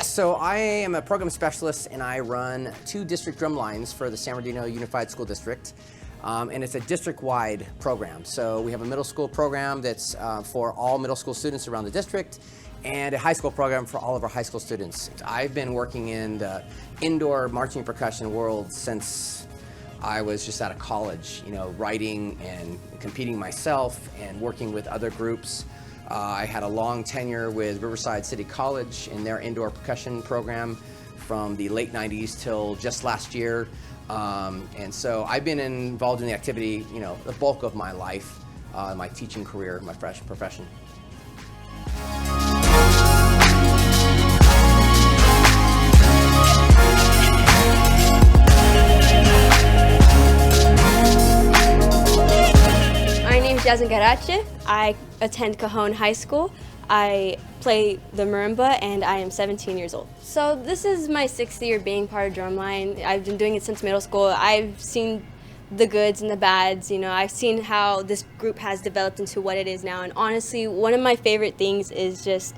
So I am a program specialist and I run 2 district drum lines for the San Bernardino Unified School District. And it's a district-wide program. So we have a middle school program that's for all middle school students around the district and a high school program for all of our high school students. I've been working in the indoor marching percussion world since I was just out of college, writing and competing myself and working with other groups. I had a long tenure with Riverside City College in their indoor percussion program from the late 90s till just last year. And so I've been involved in the activity, the bulk of my life, my teaching career, my profession. My name is Jasmine Garache. I attend Cajon High School. I play the marimba and I am 17 years old. So this is my 6th year being part of Drumline. I've been doing it since middle school. I've seen the goods and the bads, I've seen how this group has developed into what it is now. And honestly, one of my favorite things is just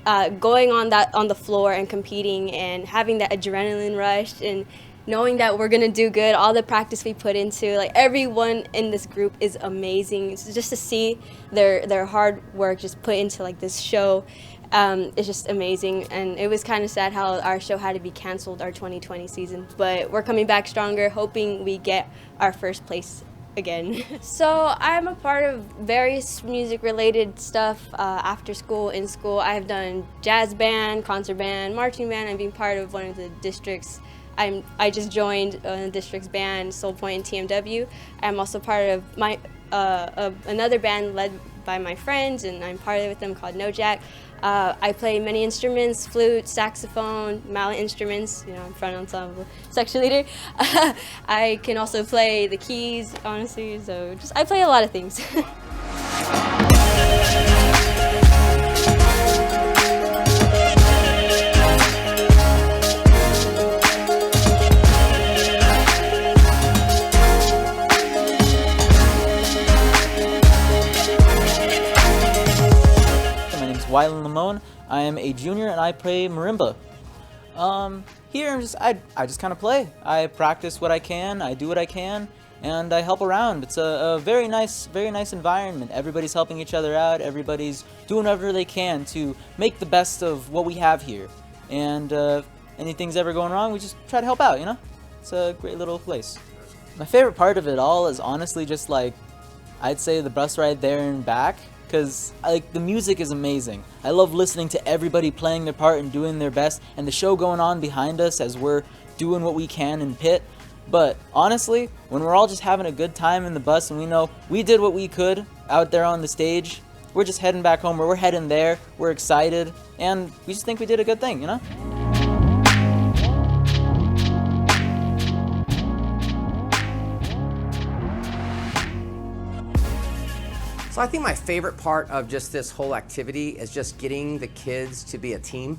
going on the floor and competing and having that adrenaline rush and knowing that we're gonna do good, all the practice we put into, everyone in this group is amazing. So just to see their hard work just put into this show is just amazing. And it was kind of sad how our show had to be canceled, our 2020 season. But we're coming back stronger, hoping we get our first place again. So I'm a part of various music-related stuff after school, in school. I've done jazz band, concert band, marching band. I'm being part of one of the districts. I just joined the district's band, Soul Point and TMW. I'm also part of my another band led by my friends, and I'm part of it with them called No Jack. I play many instruments: flute, saxophone, mallet instruments. I'm front ensemble section leader. I can also play the keys, honestly. So I play a lot of things. Wylan Lamone. I am a junior and I play marimba. Here I just kind of play. I practice what I can, I do what I can, and I help around. It's a very nice environment. Everybody's helping each other out. Everybody's doing whatever they can to make the best of what we have here. And anything's ever going wrong, we just try to help out. It's a great little place. My favorite part of it all is honestly just I'd say the bus ride there and back. Because the music is amazing. I love listening to everybody playing their part and doing their best, and the show going on behind us as we're doing what we can in pit. But honestly, when we're all just having a good time in the bus and we know we did what we could out there on the stage, we're just heading back home, or we're heading there, we're excited, and we just think we did a good thing, So I think my favorite part of just this whole activity is just getting the kids to be a team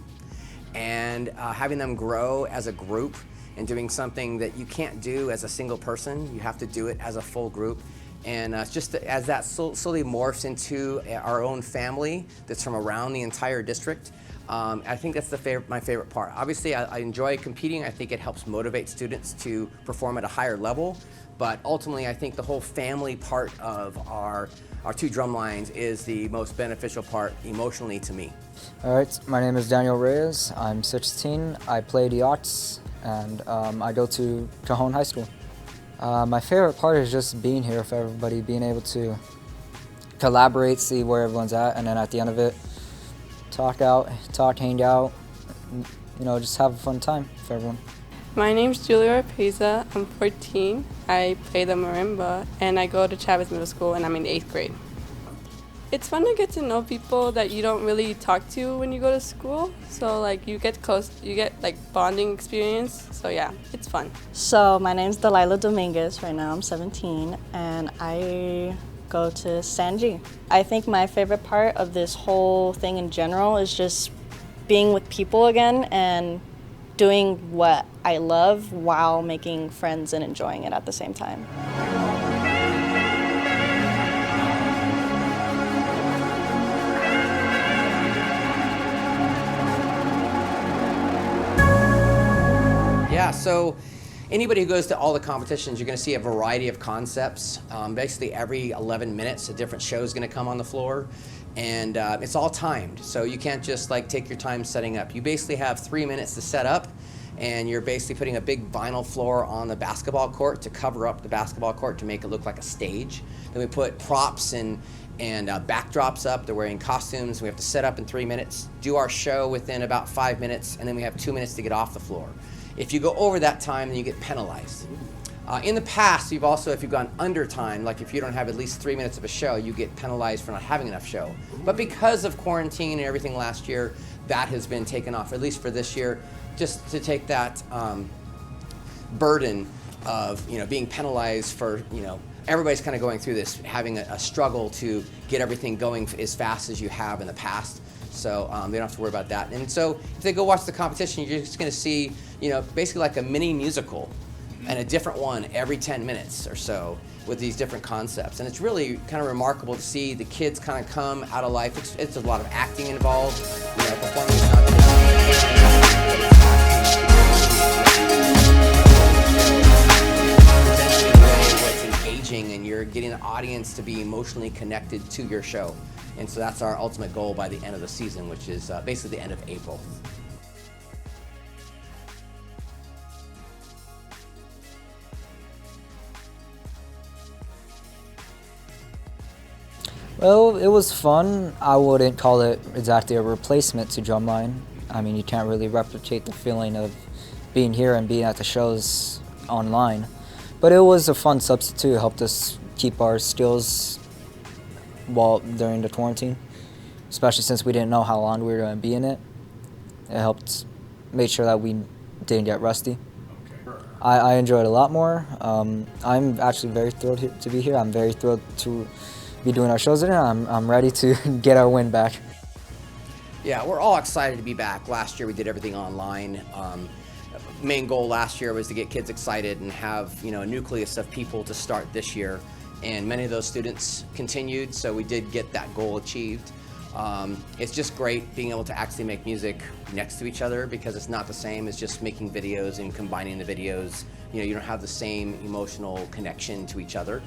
and having them grow as a group and doing something that you can't do as a single person. You have to do it as a full group. And just as that slowly morphs into our own family that's from around the entire district, I think that's my favorite part. Obviously, I enjoy competing. I think it helps motivate students to perform at a higher level. But ultimately, I think the whole family part of our 2 drum lines is the most beneficial part emotionally to me. All right, my name is Daniel Reyes. I'm 16. I play the arts, and I go to Cajon High School. My favorite part is just being here with everybody, being able to collaborate, see where everyone's at, and then at the end of it, hang out, just have a fun time for everyone. My name's Julia Arpeza. I'm 14. I play the marimba, and I go to Chavez Middle School, and I'm in 8th grade. It's fun to get to know people that you don't really talk to when you go to school. So like you get close, you get like bonding experience. So yeah, it's fun. So my name's Delilah Dominguez. Right now I'm 17 and I go to Sanji. I think my favorite part of this whole thing in general is just being with people again and doing what I love while making friends and enjoying it at the same time. Yeah, so anybody who goes to all the competitions, you're going to see a variety of concepts. Basically, every 11 minutes, a different show is going to come on the floor, and it's all timed. So you can't just like take your time setting up. You basically have 3 minutes to set up, and you're basically putting a big vinyl floor on the basketball court to cover up the basketball court to make it look like a stage. Then we put props and backdrops up. They're wearing costumes. We have to set up in 3 minutes, do our show within about 5 minutes, and then we have 2 minutes to get off the floor. If you go over that time, then you get penalized. In the past, if you've gone under time, like if you don't have at least 3 minutes of a show, you get penalized for not having enough show. But because of quarantine and everything last year, that has been taken off, at least for this year, just to take that burden of being penalized for everybody's kind of going through this, having a struggle to get everything going as fast as you have in the past. So they don't have to worry about that. And so if they go watch the competition, you're just going to see, basically like a mini musical and a different one every 10 minutes or so with these different concepts. And it's really kind of remarkable to see the kids kind of come out of life. It's a lot of acting involved, performing is not presented in a way where it's engaging and you're getting the audience to be emotionally connected to your show. And so that's our ultimate goal by the end of the season, which is basically the end of April. Well, it was fun. I wouldn't call it exactly a replacement to drumline. I mean, you can't really replicate the feeling of being here and being at the shows online. But it was a fun substitute. It helped us keep our skills during the quarantine, especially since we didn't know how long we were going to be in it. It helped make sure that we didn't get rusty. I enjoyed it a lot more. I'm actually very thrilled to be here. I'm very thrilled to be doing our shows today. I'm ready to get our win back. Yeah, we're all excited to be back. Last year we did everything online. Main goal last year was to get kids excited and have a nucleus of people to start this year. And many of those students continued, so we did get that goal achieved. It's just great being able to actually make music next to each other because it's not the same as just making videos and combining the videos. You don't have the same emotional connection to each other.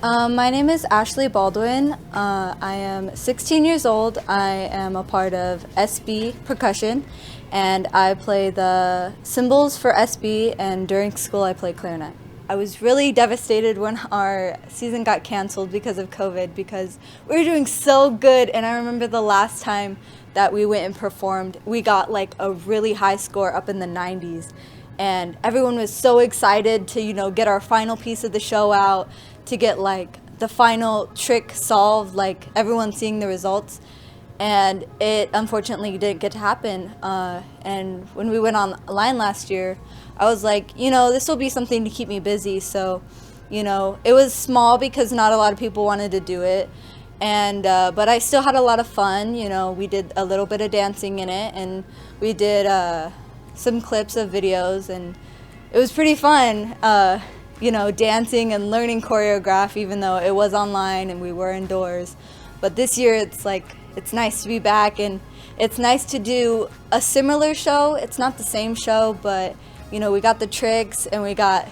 My name is Ashley Baldwin. I am 16 years old. I am a part of SB Percussion, and I play the cymbals for SB, and during school I play clarinet. I was really devastated when our season got canceled because of COVID because we were doing so good, and I remember the last time that we went and performed, we got like a really high score up in the 90s, and everyone was so excited to get our final piece of the show out, to get like the final trick solved, like everyone seeing the results, and it unfortunately didn't get to happen. And when we went online last year, I was like, this will be something to keep me busy. So, it was small because not a lot of people wanted to do it, and but I still had a lot of fun. We did a little bit of dancing in it, and we did some clips of videos, and it was pretty fun. Dancing and learning choreograph, even though it was online and we were indoors. But this year it's nice to be back, and it's nice to do a similar show. It's not the same show, but we got the tricks and we got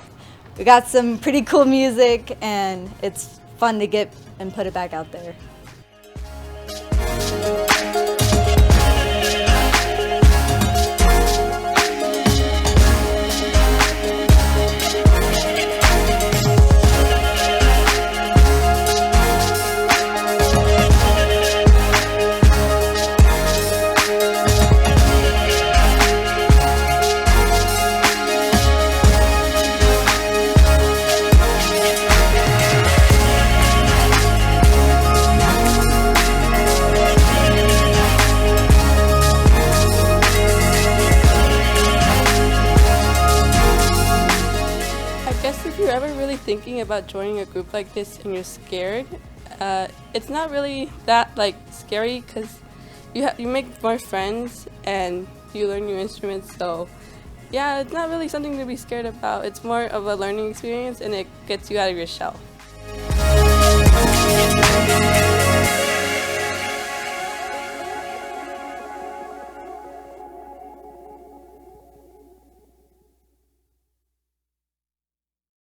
some pretty cool music, and it's fun to get and put it back out there. you're ever really thinking about joining a group like this and you're scared, it's not really that like scary because you make more friends and you learn new instruments. So yeah, it's not really something to be scared about. It's more of a learning experience and it gets you out of your shell.